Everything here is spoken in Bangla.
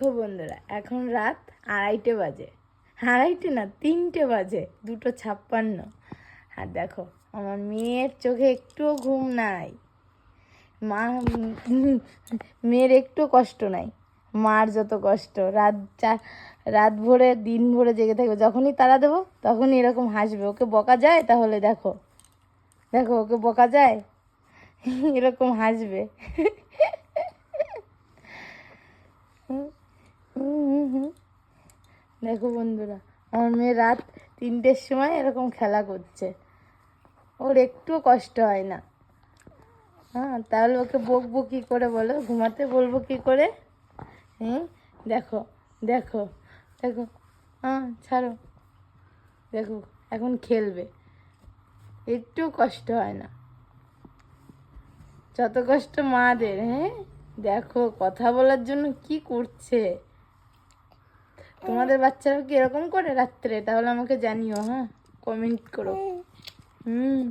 তো বন্ধুরা এখন রাত 2:30 বাজে, 2:30 না 3টে বাজে, 2:56। আর দেখো আমার মেয়ের চোখে একটুও ঘুম নাই, মেয়ের একটু কষ্ট নাই, মার যত কষ্ট। রাত ভরে দিন ভরে জেগে থাকবে, যখনই তাড়া দেবো তখনই এরকম হাসবে। ওকে বকা যায় তাহলে দেখো দেখো ওকে বকা যায় এরকম হাসবে। দেখো বন্ধুরা আমার মেয়ে রাত 3টের সময় এরকম খেলা করছে, ওর একটুও কষ্ট হয় না। হ্যাঁ, তাহলে ওকে বকবো কী করে বলো, ঘুমাতে বলবো কী করে? দেখো দেখো দেখো, হ্যাঁ ছাড়ো, দেখো এখন খেলবে, একটু কষ্ট হয় না, যত কষ্ট মাদের। দেখো কথা বলার জন্য কি করছে। তোমাদের বাচ্চারাও কি এরকম করে রাত্রে? তাহলে আমাকে জানিও, হ্যাঁ, কমেন্ট করো।